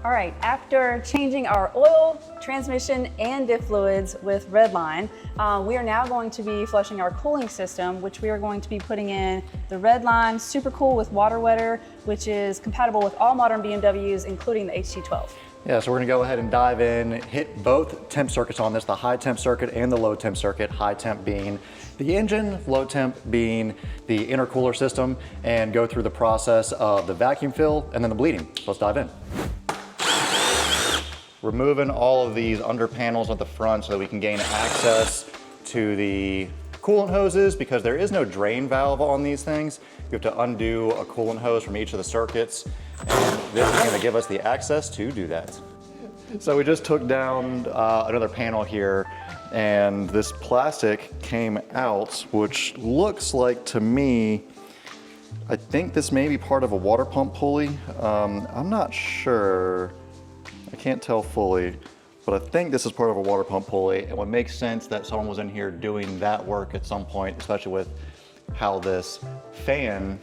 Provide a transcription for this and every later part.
All right, after changing our oil, transmission, and diff fluids with Red Line, we are now going to be flushing our cooling system, which we are going to be putting in the Red Line SuperCool with WaterWetter, which is compatible with all modern BMWs, including the HT12. Yeah, so we're gonna go ahead and dive in, hit both temp circuits on this, the high temp circuit and the low temp circuit, high temp being the engine, low temp being the intercooler system, and go through the process of the vacuum fill and then the bleeding. So let's dive in. Removing all of these under panels at the front so that we can gain access to the coolant hoses, because there is no drain valve on these things. You have to undo a coolant hose from each of the circuits, and this is going to give us the access to do that. So we just took down another panel here, and this plastic came out, which looks like, to me, I think this may be part of a water pump pulley. I'm not sure. I can't tell fully, but I think this is part of a water pump pulley. It would make sense that someone was in here doing that work at some point, especially with how this fan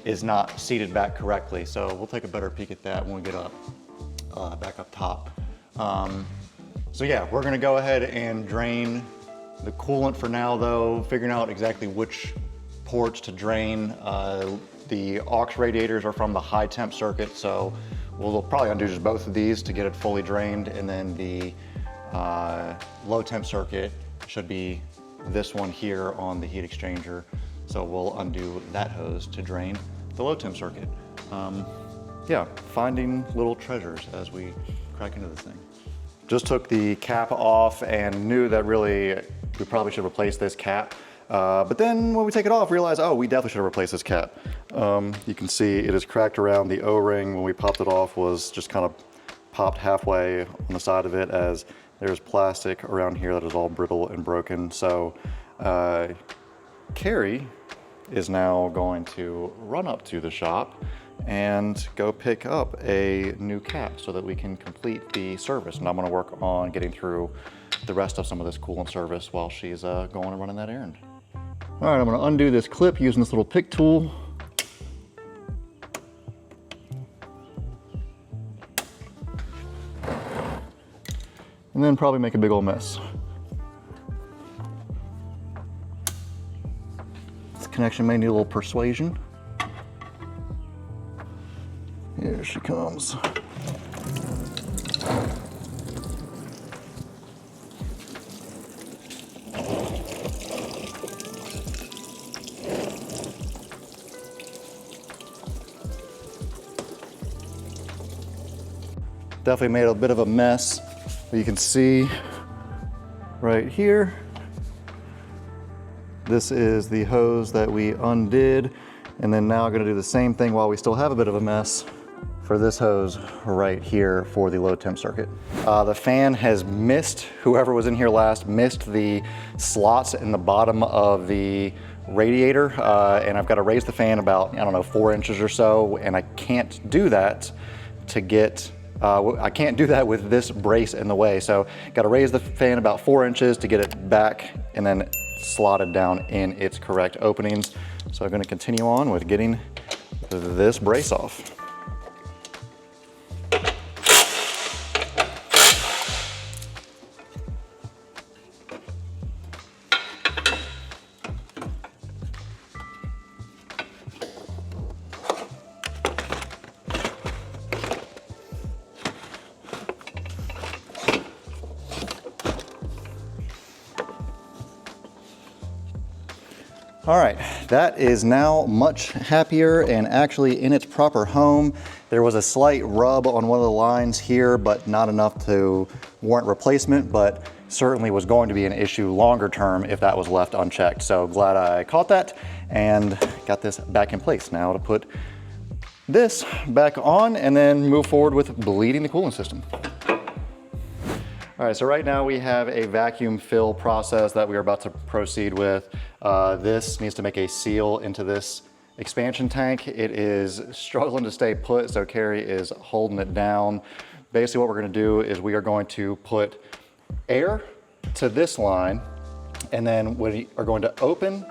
is not seated back correctly. So we'll take a better peek at that when we get up, back up top. So yeah, we're gonna go ahead and drain the coolant for now though, figuring out exactly which ports to drain. The aux radiators are from the high temp circuit, so we'll probably undo just both of these to get it fully drained, and then the low temp circuit should be this one here on the heat exchanger. So we'll undo that hose to drain the low temp circuit. Yeah, finding little treasures as we crack into this thing. Just took the cap off and knew that really we probably should replace this cap. But then when we take it off, realize, oh, we definitely should have replaced this cap. You can see it is cracked around the O-ring. When we popped it off, was just kind of popped halfway on the side of it, as there's plastic around here that is all brittle and broken. So Carrie is now going to run up to the shop and go pick up a new cap so that we can complete the service. And I'm gonna work on getting through the rest of some of this coolant service while she's going and running that errand. All right, I'm gonna undo this clip using this little pick tool. And then probably make a big old mess. This connection may need a little persuasion. Here she comes. Definitely made a bit of a mess. You can see right here, this is the hose that we undid, and then now I'm gonna do the same thing while we still have a bit of a mess for this hose right here for the low temp circuit. The fan has missed, whoever was in here last, missed the slots in the bottom of the radiator, and I've got to raise the fan about, I don't know, 4 inches or so, and I can't do that to get I can't do that with this brace in the way. So got to raise the fan about 4 inches to get it back and then slotted down in its correct openings. So I'm going to continue on with getting this brace off. All right, that is now much happier and actually in its proper home. There was a slight rub on one of the lines here, but not enough to warrant replacement, but certainly was going to be an issue longer term if that was left unchecked. So glad I caught that and got this back in place. Now to put this back on and then move forward with bleeding the coolant system. All right, so right now we have a vacuum fill process that we are about to proceed with. This needs to make a seal into this expansion tank. It is struggling to stay put, so Carrie is holding it down. Basically what we're gonna do is we are going to put air to this line, and then we are going to open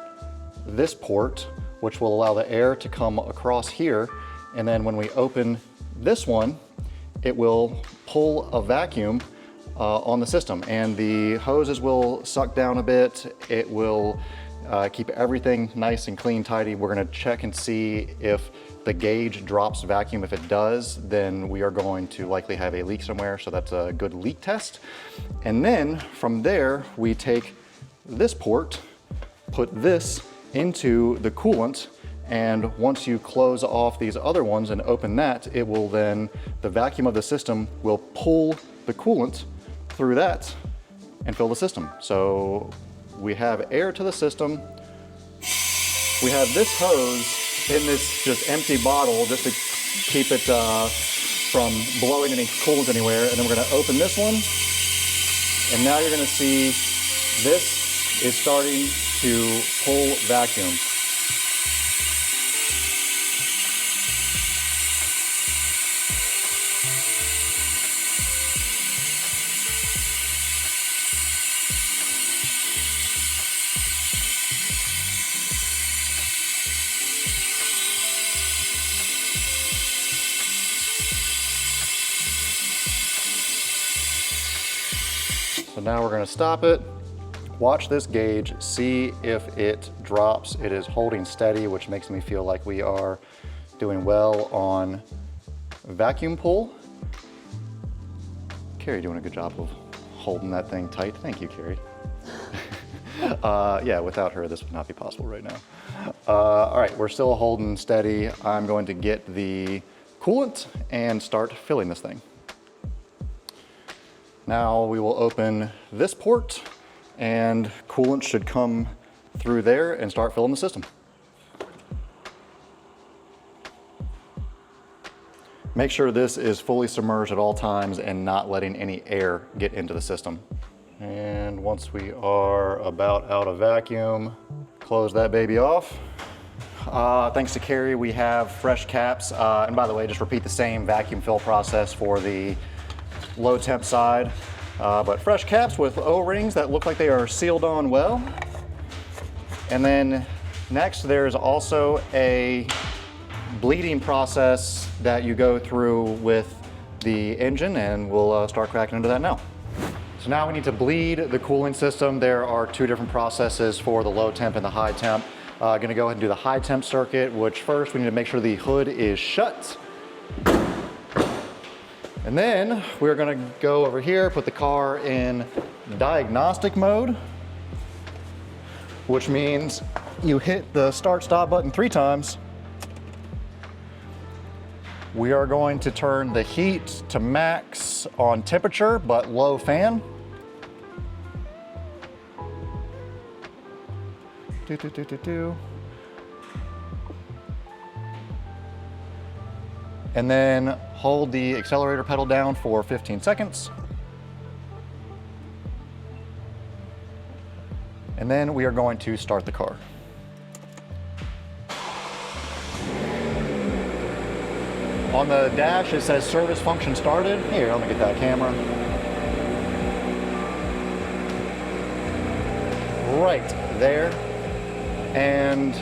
this port, which will allow the air to come across here. And then when we open this one, it will pull a vacuum on the system, and the hoses will suck down a bit. It will keep everything nice and clean, tidy. We're gonna check and see if the gauge drops vacuum. If it does, then we are going to likely have a leak somewhere, so that's a good leak test. And then from there, we take this port, put this into the coolant, and once you close off these other ones and open that, it will then, the vacuum of the system will pull the coolant through that and fill the system. So we have air to the system. We have this hose in this just empty bottle just to keep it from blowing any coolant anywhere. And then we're gonna open this one. And now you're gonna see this is starting to pull vacuum. So now we're gonna stop it, watch this gauge, see if it drops. It is holding steady, which makes me feel like we are doing well on vacuum pull. Carrie doing a good job of holding that thing tight. Thank you, Carrie. Yeah, without her, this would not be possible right now. All right, we're still holding steady. I'm going to get the coolant and start filling this thing. Now we will open this port and coolant should come through there and start filling the system. Make sure this is fully submerged at all times and not letting any air get into the system. And once we are about out of vacuum, close that baby off. Thanks to Carrie, we have fresh caps. And by the way, just repeat the same vacuum fill process for the low temp side, but fresh caps with O-rings that look like they are sealed on well. And then next, there's also a bleeding process that you go through with the engine, and we'll start cracking into that now. So now we need to bleed the cooling system. There are two different processes for the low temp and the high temp. Gonna go ahead and do the high temp circuit, which first we need to make sure the hood is shut. And then we're gonna go over here, put the car in diagnostic mode, which means you hit the start stop button 3 times. We are going to turn the heat to max on temperature, but low fan. And then hold the accelerator pedal down for 15 seconds. And then we are going to start the car. On the dash, it says service function started. Here, let me get that camera. Right there. And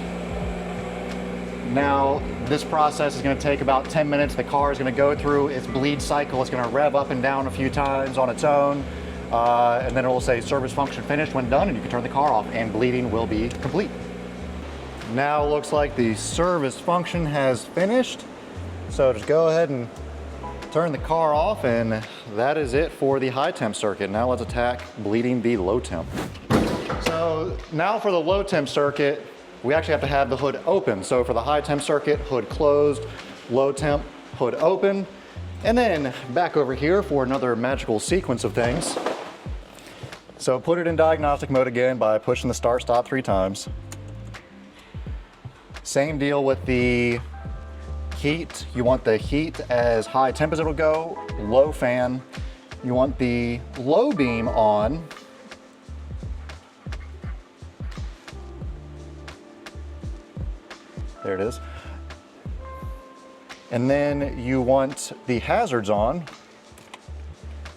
now this process is going to take about 10 minutes. The car is going to go through its bleed cycle. It's going to rev up and down a few times on its own. And then it will say service function finished when done, and you can turn the car off and bleeding will be complete. Now it looks like the service function has finished. So just go ahead and turn the car off, and that is it for the high temp circuit. Now let's attack bleeding the low temp. So now for the low temp circuit, we actually have to have the hood open. So for the high temp circuit, hood closed, low temp, hood open. And then back over here for another magical sequence of things. So put it in diagnostic mode again by pushing the start stop 3 times. Same deal with the heat. You want the heat as high temp as it'll go, low fan. You want the low beam on. There it is. And then you want the hazards on.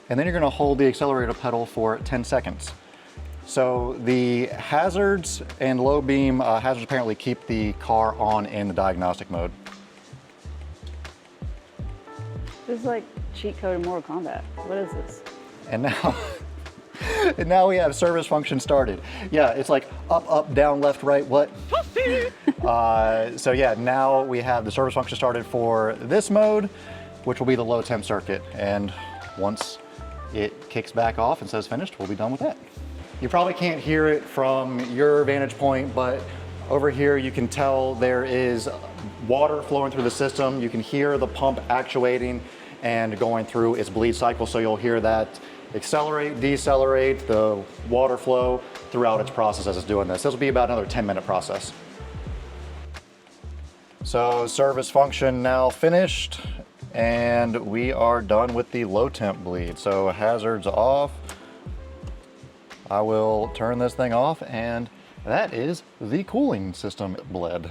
And then you're gonna hold the accelerator pedal for 10 seconds. So the hazards and low beam hazards apparently keep the car on in the diagnostic mode. This is like cheat code in Mortal Kombat. What is this? And now, and now we have service function started. Yeah, it's like up, up, down, left, right, what? So yeah, now we have the service function started for this mode, which will be the low temp circuit. And once it kicks back off and says finished, we'll be done with that. You probably can't hear it from your vantage point, but over here you can tell there is water flowing through the system. You can hear the pump actuating and going through its bleed cycle. So you'll hear that accelerate, decelerate, the water flow throughout its process as it's doing this. This will be about another 10-minute process. So service function now finished, and we are done with the low temp bleed. So hazards off. I will turn this thing off, and that is the cooling system bled.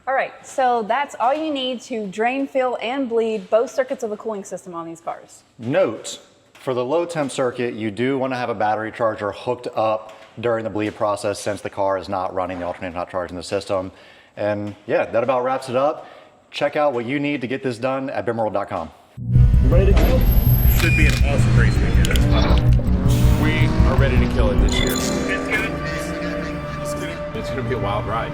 All right, so that's all you need to drain, fill, and bleed both circuits of the cooling system on these cars. Note, for the low temp circuit, you do want to have a battery charger hooked up during the bleed process since the car is not running, the alternator's not charging the system. And yeah, that about wraps it up. Check out what you need to get this done at BimmerWorld.com. Ready to go? Should be an awesome race weekend. We are ready to kill it this year. It's good. It's going to be a wild ride.